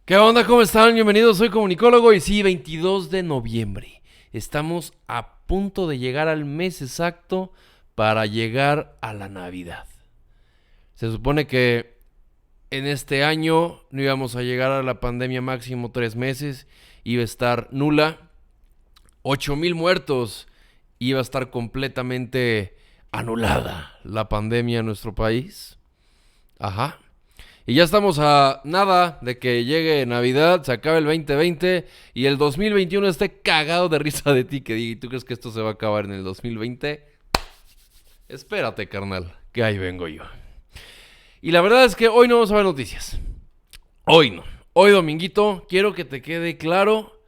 ¿Qué onda? ¿Cómo están? Bienvenidos, soy comunicólogo y sí, 22 de noviembre. Estamos a punto de llegar al mes exacto para llegar a la Navidad. Se supone que en este año no íbamos a llegar a la pandemia máximo 3 meses, iba a estar nula, 8,000 muertos, iba a estar completamente anulada la pandemia en nuestro país. Ajá. Y ya estamos a nada de que llegue Navidad, se acabe el 2020 y el 2021 esté cagado de risa de ti que diga, ¿y tú crees que esto se va a acabar en el 2020? Espérate, carnal, que ahí vengo yo. Y la verdad es que hoy no vamos a ver noticias. Hoy no. Hoy, dominguito, quiero que te quede claro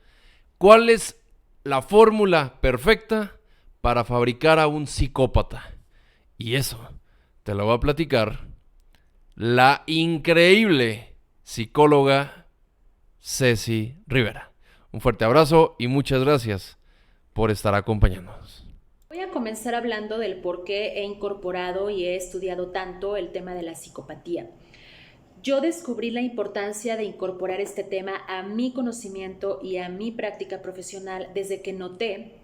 cuál es la fórmula perfecta para fabricar a un psicópata. Y eso te lo voy a platicar la increíble psicóloga Ceci Rivera. Un fuerte abrazo y muchas gracias por estar acompañándonos. Voy a comenzar hablando del por qué he incorporado y he estudiado tanto el tema de la psicopatía. Yo descubrí la importancia de incorporar este tema a mi conocimiento y a mi práctica profesional desde que noté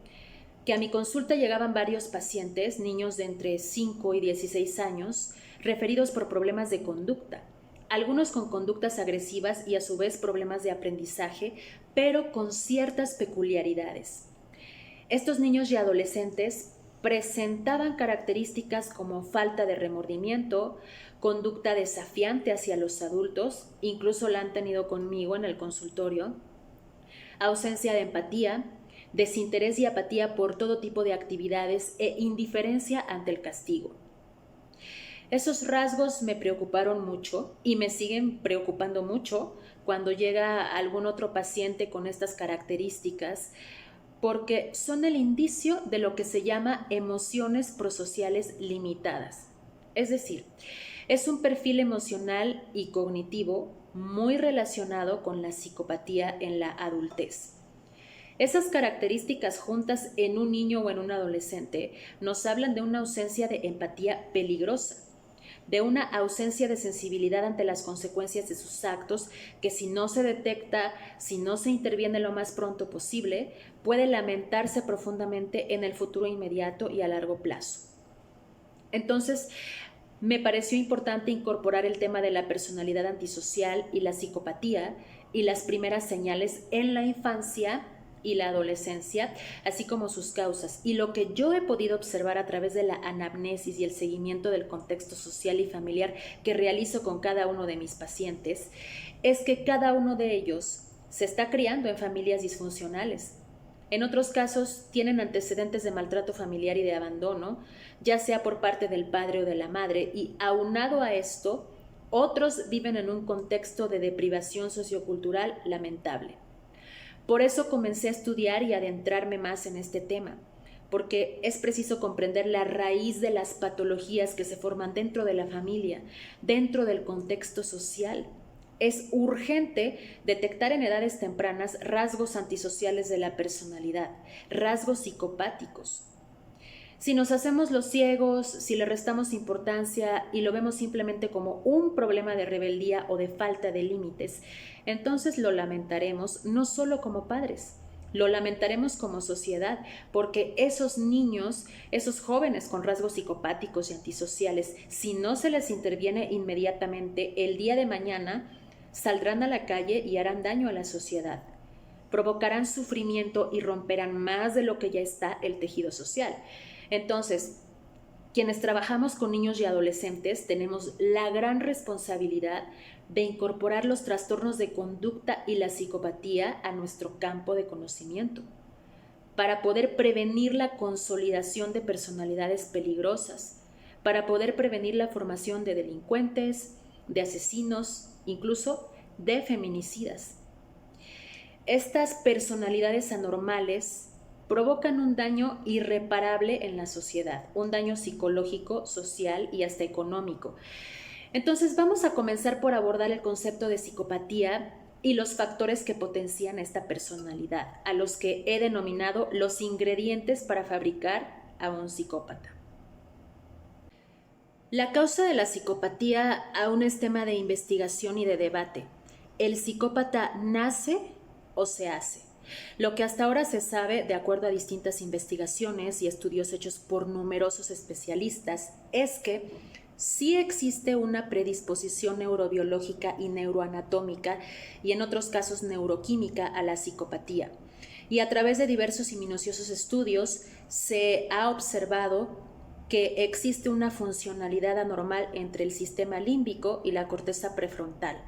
que a mi consulta llegaban varios pacientes, niños de entre 5 y 16 años, referidos por problemas de conducta, algunos con conductas agresivas y a su vez problemas de aprendizaje, pero con ciertas peculiaridades. Estos niños y adolescentes presentaban características como falta de remordimiento, conducta desafiante hacia los adultos, incluso la han tenido conmigo en el consultorio, ausencia de empatía, desinterés y apatía por todo tipo de actividades e indiferencia ante el castigo. Esos rasgos me preocuparon mucho y me siguen preocupando mucho cuando llega algún otro paciente con estas características, porque son el indicio de lo que se llama emociones prosociales limitadas. Es decir, es un perfil emocional y cognitivo muy relacionado con la psicopatía en la adultez. Esas características juntas en un niño o en un adolescente nos hablan de una ausencia de empatía peligrosa, de una ausencia de sensibilidad ante las consecuencias de sus actos que si no se detecta, si no se interviene lo más pronto posible, puede lamentarse profundamente en el futuro inmediato y a largo plazo. Entonces, me pareció importante incorporar el tema de la personalidad antisocial y la psicopatía y las primeras señales en la infancia y la adolescencia, así como sus causas. Y lo que yo he podido observar a través de la anamnesis y el seguimiento del contexto social y familiar que realizo con cada uno de mis pacientes, es que cada uno de ellos se está criando en familias disfuncionales. En otros casos tienen antecedentes de maltrato familiar y de abandono, ya sea por parte del padre o de la madre, y aunado a esto, otros viven en un contexto de deprivación sociocultural lamentable. Por eso comencé a estudiar y adentrarme más en este tema, porque es preciso comprender la raíz de las patologías que se forman dentro de la familia, dentro del contexto social. Es urgente detectar en edades tempranas rasgos antisociales de la personalidad, rasgos psicopáticos. Si nos hacemos los ciegos, si le restamos importancia y lo vemos simplemente como un problema de rebeldía o de falta de límites, entonces lo lamentaremos no solo como padres, lo lamentaremos como sociedad, porque esos niños, esos jóvenes con rasgos psicopáticos y antisociales, si no se les interviene inmediatamente, el día de mañana saldrán a la calle y harán daño a la sociedad. Provocarán sufrimiento y romperán más de lo que ya está el tejido social. Entonces, quienes trabajamos con niños y adolescentes tenemos la gran responsabilidad de incorporar los trastornos de conducta y la psicopatía a nuestro campo de conocimiento, para poder prevenir la consolidación de personalidades peligrosas, para poder prevenir la formación de delincuentes, de asesinos, incluso de feminicidas. Estas personalidades anormales provocan un daño irreparable en la sociedad, un daño psicológico, social y hasta económico. Entonces vamos a comenzar por abordar el concepto de psicopatía y los factores que potencian esta personalidad, a los que he denominado los ingredientes para fabricar a un psicópata. La causa de la psicopatía aún es tema de investigación y de debate. ¿el psicópata nace o se hace? Lo que hasta ahora se sabe, de acuerdo a distintas investigaciones y estudios hechos por numerosos especialistas, es que sí existe una predisposición neurobiológica y neuroanatómica, y en otros casos neuroquímica, a la psicopatía. Y a través de diversos y minuciosos estudios se ha observado que existe una funcionalidad anormal entre el sistema límbico y la corteza prefrontal,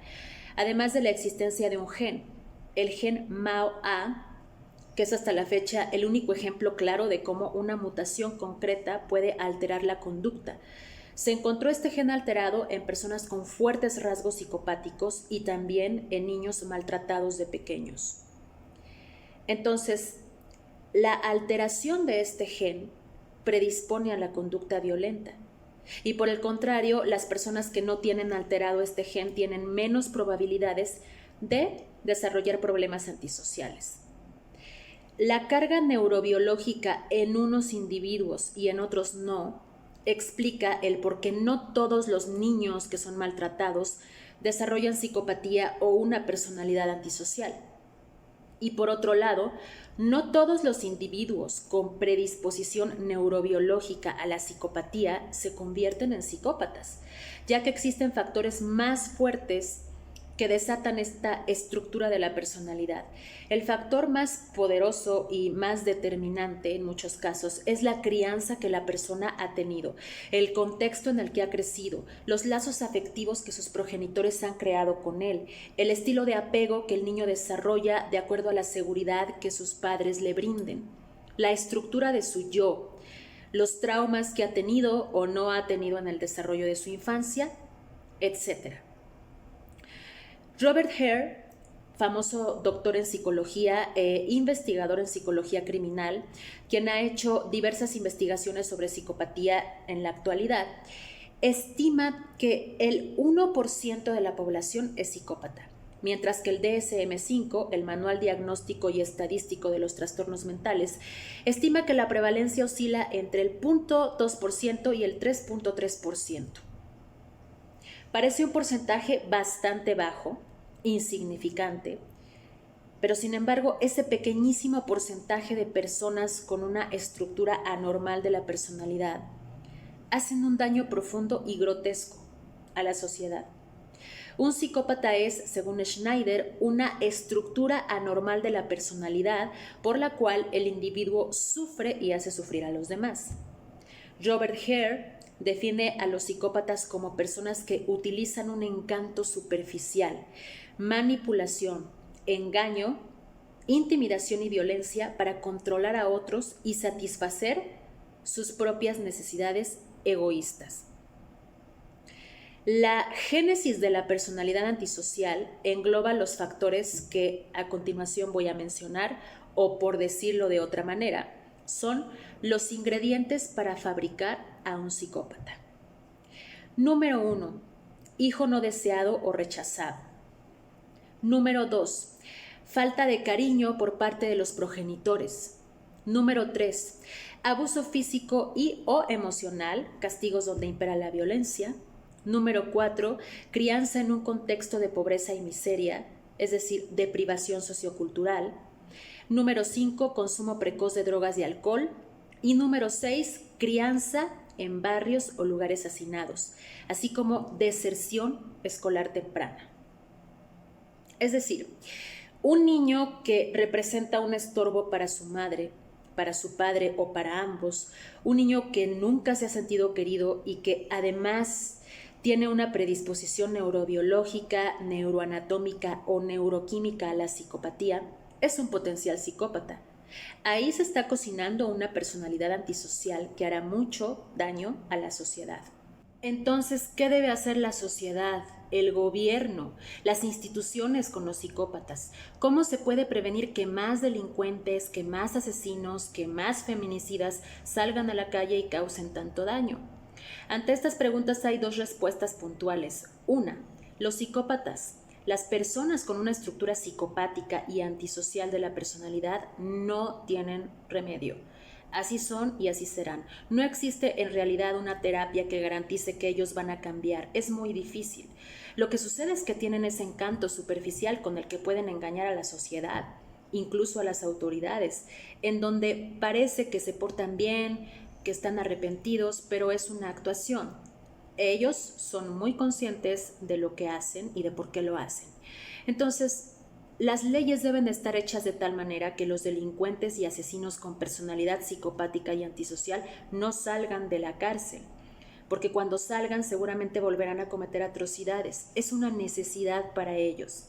además de la existencia de un gen, el gen MAO-A, que es hasta la fecha el único ejemplo claro de cómo una mutación concreta puede alterar la conducta. Se encontró este gen alterado en personas con fuertes rasgos psicopáticos y también en niños maltratados de pequeños. Entonces, la alteración de este gen predispone a la conducta violenta. Y por el contrario, las personas que no tienen alterado este gen tienen menos probabilidades de desarrollar problemas antisociales. La carga neurobiológica en unos individuos y en otros no explica el por qué no todos los niños que son maltratados desarrollan psicopatía o una personalidad antisocial. Y por otro lado, no todos los individuos con predisposición neurobiológica a la psicopatía se convierten en psicópatas, ya que existen factores más fuertes que desatan esta estructura de la personalidad. El factor más poderoso y más determinante en muchos casos es la crianza que la persona ha tenido, el contexto en el que ha crecido, los lazos afectivos que sus progenitores han creado con él, el estilo de apego que el niño desarrolla de acuerdo a la seguridad que sus padres le brinden, la estructura de su yo, los traumas que ha tenido o no ha tenido en el desarrollo de su infancia, etc. Robert Hare, famoso doctor en psicología e investigador en psicología criminal, quien ha hecho diversas investigaciones sobre psicopatía en la actualidad, estima que el 1% de la población es psicópata, mientras que el DSM-5, el Manual Diagnóstico y Estadístico de los Trastornos Mentales, estima que la prevalencia oscila entre el 0.2% y el 3.3%. Parece un porcentaje bastante bajo, insignificante, pero sin embargo ese pequeñísimo porcentaje de personas con una estructura anormal de la personalidad hacen un daño profundo y grotesco a la sociedad. Un psicópata es, según Schneider, una estructura anormal de la personalidad por la cual el individuo sufre y hace sufrir a los demás. Robert Hare define a los psicópatas como personas que utilizan un encanto superficial, manipulación, engaño, intimidación y violencia para controlar a otros y satisfacer sus propias necesidades egoístas. La génesis de la personalidad antisocial engloba los factores que a continuación voy a mencionar, o por decirlo de otra manera, son los ingredientes para fabricar a un psicópata. Número 1. Hijo no deseado o rechazado. Número 2. Falta de cariño por parte de los progenitores. Número 3. Abuso físico y o emocional, castigos donde impera la violencia. Número 4. Crianza en un contexto de pobreza y miseria, es decir, deprivación sociocultural. Número 5, consumo precoz de drogas y alcohol. Y número 6, crianza en barrios o lugares hacinados, así como deserción escolar temprana. Es decir, un niño que representa un estorbo para su madre, para su padre o para ambos, un niño que nunca se ha sentido querido y que además tiene una predisposición neurobiológica, neuroanatómica o neuroquímica a la psicopatía, es un potencial psicópata. Ahí se está cocinando una personalidad antisocial que hará mucho daño a la sociedad. Entonces, ¿qué debe hacer la sociedad, el gobierno, las instituciones con los psicópatas? ¿Cómo se puede prevenir que más delincuentes, que más asesinos, que más feminicidas salgan a la calle y causen tanto daño? Ante estas preguntas hay dos respuestas puntuales. Una, los psicópatas, las personas con una estructura psicopática y antisocial de la personalidad no tienen remedio. Así son y así serán. No existe en realidad una terapia que garantice que ellos van a cambiar. Es muy difícil. Lo que sucede es que tienen ese encanto superficial con el que pueden engañar a la sociedad, incluso a las autoridades, en donde parece que se portan bien, que están arrepentidos, pero es una actuación. Ellos son muy conscientes de lo que hacen y de por qué lo hacen. Entonces, las leyes deben estar hechas de tal manera que los delincuentes y asesinos con personalidad psicopática y antisocial no salgan de la cárcel, porque cuando salgan seguramente volverán a cometer atrocidades. Es una necesidad para ellos.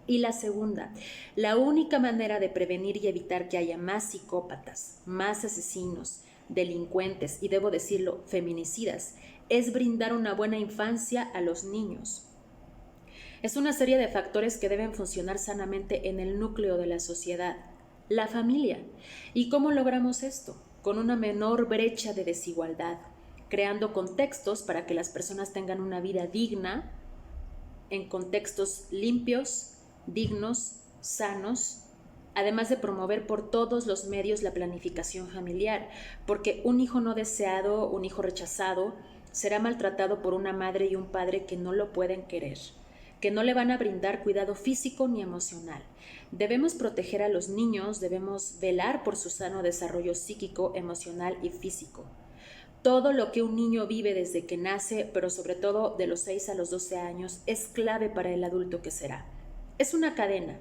Y la segunda, la única manera de prevenir y evitar que haya más psicópatas, más asesinos, delincuentes y, debo decirlo, feminicidas, es brindar una buena infancia a los niños. Es una serie de factores que deben funcionar sanamente en el núcleo de la sociedad, la familia. ¿Y cómo logramos esto? Con una menor brecha de desigualdad, creando contextos para que las personas tengan una vida digna, en contextos limpios, dignos, sanos, además de promover por todos los medios la planificación familiar, porque un hijo no deseado, un hijo rechazado, será maltratado por una madre y un padre que no lo pueden querer, que no le van a brindar cuidado físico ni emocional. Debemos proteger a los niños, debemos velar por su sano desarrollo psíquico, emocional y físico. Todo lo que un niño vive desde que nace, pero sobre todo de los 6 a los 12 años, es clave para el adulto que será. Es una cadena.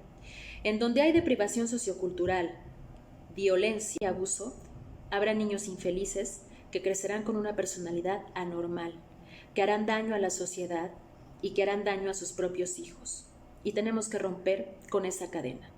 En donde hay deprivación sociocultural, violencia y abuso, habrá niños infelices que crecerán con una personalidad anormal, que harán daño a la sociedad y que harán daño a sus propios hijos. Y tenemos que romper con esa cadena.